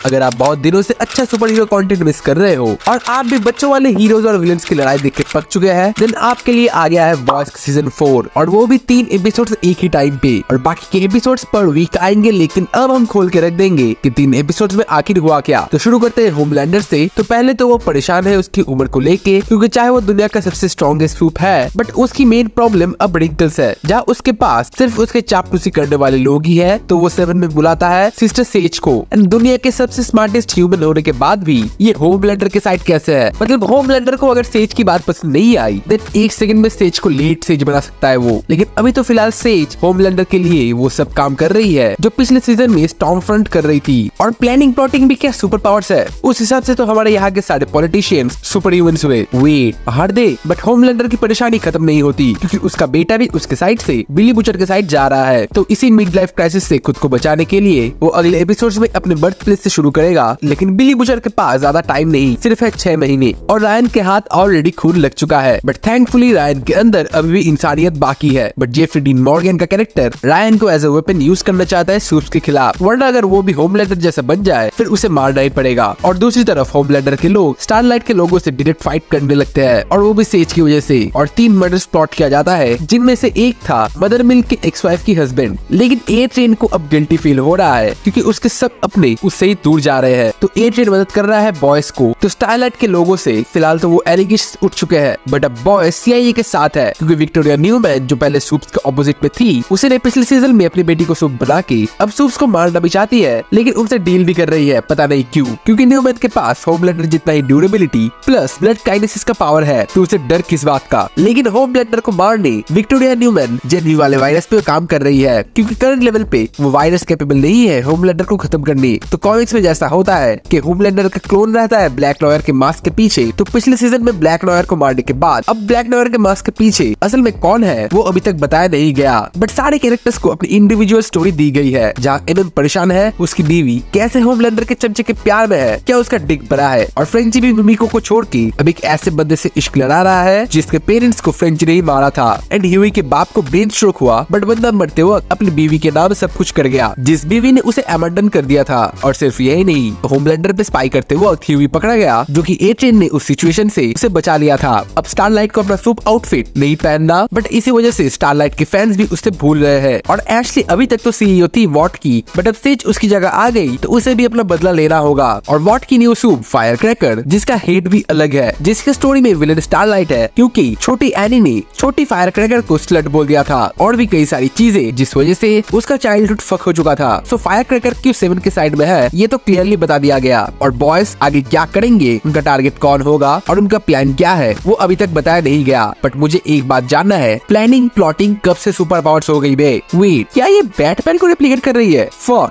अगर आप बहुत दिनों से अच्छा सुपर हीरो कंटेंट मिस कर रहे हो और आप भी बच्चों वाले हीरोज और विलन्स की लड़ाई देख के पक चुके हैं, देन आपके लिए आ गया है बॉयज सीजन 4 और वो भी 3 एपिसोड्स एक ही टाइम पे। और बाकी के एपिसोड्स पर वीक आएंगे, लेकिन अब हम खोल के रख देंगे कि 3 एपिसोड्स में आखिर हुआ क्या। तो शुरू करते हैं होमलैंडर से। तो पहले तो वो परेशान है उसकी उम्र को लेके, क्योंकि चाहे वो दुनिया का सबसे स्ट्रॉन्गेस्ट सूप है, बट उसकी मेन प्रॉब्लम अब रिंकल्स है। जहाँ उसके पास सिर्फ उसके चापलूसी करने वाले लोग ही है, तो वो 7 में बुलाता है सिस्टर सेज को। एंड दुनिया के सबसे स्मार्टेस्ट ह्यूमन होने के बाद भी ये होमलैंडर के साइड कैसे है? मतलब होमलैंडर को अगर सेज की बात पसंद नहीं आई, देन 1 सेकंड में सेज को लेट सेज बना सकता है वो। लेकिन अभी तो फिलहाल सेज होमलैंडर के लिए वो सब काम कर रही है जो पिछले सीजन में स्टॉर्म फ्रंट कर रही थी। और प्लानिंग प्लॉटिंग भी क्या सुपर पावर्स है। उस हिसाब से तो हमारे यहाँ के सारे पॉलिटिशियंस सुपर ह्यूमंस हुए। वेट हार दे, बट होमलैंडर की परेशानी खत्म नहीं होती, क्योंकि उसका बेटा भी उसके साइड से बिली बुचर के साइड जा रहा है। तो इसी मिड लाइफ क्राइसिस से खुद को बचाने के लिए वो अगले एपिसोड्स में अपने बर्थ प्लेस से शुरू करेगा। लेकिन बिली बुचर के पास ज्यादा टाइम नहीं, सिर्फ है 6 महीने और रायन के हाथ ऑलरेडी खून लग चुका है। बट थैंकफुली रायन के अंदर अभी भी इंसानियत बाकी है। बट जेफरी डीन मॉर्गन का कैरेक्टर रायन को एज अ वेपन यूज करना चाहता है सूप्स के खिलाफ, वरना अगर वो भी होमलैंडर जैसा बन जाए फिर उसे मारना ही पड़ेगा। और दूसरी तरफ होमलैंडर के लोग स्टारलाइट के लोगों से डायरेक्ट फाइट करने लगते हैं, और वो भी सेज की वजह से। और 3 मर्डर्स प्लॉट किया जाता है, जिनमें से एक था मदर मिल्क के एक्स वाइफ की हस्बैंड। लेकिन ए ट्रेन को अब गिल्टी फील हो रहा है, क्योंकि उसके सब अपने उससे ही दूर जा रहे हैं। तो ए ट्रेन मदद कर रहा है बॉयज को। तो स्टारलाइट के लोगों से फिलहाल तो वो एलिगेशंस उठ चुके हैं, बट अब बॉयज सीआईए के साथ है, क्योंकि विक्टोरिया न्यूमैन जो पहले सूप्स के ऑपोजिट में थी, उसने पिछले सीजन में अपनी बेटी को सूप बना के अब सूप्स को मारना भी चाहती है, लेकिन उनसे डील भी कर रही है। पता नहीं क्यों, क्योंकि न्यूमैन के पास होमलैंडर जितना ही ड्यूरेबिलिटी प्लस ब्लड काइनेसिस का पावर है, तो उसे डर किस बात का। लेकिन होमलैंडर को मारने विक्टोरिया न्यूमैन जेनवी वाले वायरस पे काम कर रही है, क्योंकि करंट लेवल पे वो वायरस कैपेबल नहीं है होमलैंडर को खत्म करने। तो कॉमिक्स में जैसा होता है कि होमलैंडर का क्लोन रहता है ब्लैक नॉयर के मास्क के पीछे, तो पिछले सीजन में ब्लैक नॉयर को मारने के बाद अब ब्लैक नॉयर के मास्क के पीछे असल में कौन है वो अभी तक बताया नहीं गया। बट सारे कैरेक्टर्स को अपनी इंडिविजुअल स्टोरी दी गई है। जहाँ एमएम परेशान है उसकी बीवी कैसे होमलैंडर के चमचे के प्यार में है, क्या उसका डिक बड़ा है, और फ्रेंची भी मिमिको को छोड़ के अब एक ऐसे बंदे से इश्क लड़ा रहा है जिसके पेरेंट्स को फ्रेंच ने ही मारा था। एंड ह्यूई के बाप को ब्रेन स्ट्रोक हुआ, बट बंदा मरते वक्त अपनी बीवी के नाम सब कुछ कर गया, जिस बीवी ने उसे अबैंडन कर दिया था। और सिर्फ यही नहीं, होमलैंडर पे स्पाई करते वक्त ह्यूई पकड़ा गया, जो कि ए ट्रेन ने उस सिचुएशन से उसे बचा लिया था। अब स्टारलाइट को अपना सूप आउटफिट नहीं पहनना, बट इसी वजह से स्टारलाइट के फैंस भी उससे भूल रहे हैं। और एशली अभी तक तो सीईओ थी वॉट की, बट अब सेज उसकी जगह आ गई, तो उसे भी अपना बदला लेना होगा। और वॉट की न्यू सूप फायर क्रैकर, जिसका हेट भी अलग है, जिसके स्टोरी में विलेन स्टारलाइट है, क्योंकि छोटी एनी ने छोटी फायर क्रैकर को स्लट बोल दिया था, और भी कई सारी चीजें जिस वजह से उसका चाइल्डहुड फक हो चुका था। सो फायर क्रैकर क्यों 7 के साइड में है ये तो क्लियरली बता दिया गया। और बॉयज आगे क्या करेंगे, उनका टारगेट कौन होगा और उनका प्लान क्या है, वो अभी तक बताया नहीं गया। बट मुझे एक बात जानना है, प्लानिंग प्लॉटिंग कब से सुपर पावर्स हो गई बे? वेट, क्या ये बैटमैन को रेप्लिकेट कर रही है?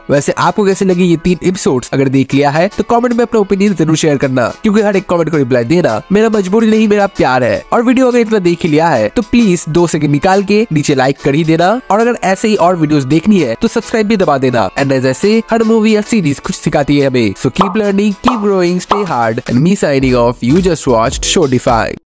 वैसे आपको कैसे लगी ये 3 एपिसोड्स? अगर देख लिया है तो कमेंट में अपना ओपिनियन जरूर शेयर करना, क्योंकि हर एक कमेंट को रिप्लाई देना मेरा मजबूरी नहीं, मेरा प्यार है। और वीडियो अगर इतना देख लिया है तो प्लीज 2 सेकंड निकाल के नीचे लाइक कर ही देना। और अगर ऐसे ही और वीडियोस देखनी है तो सब्सक्राइब भी दबा देना। एंड जैसे हर मूवी या सीरीज कुछ सिखाती है हमें। So keep learning, keep growing, stay hard, and me signing off. You just watched शोटिफाई।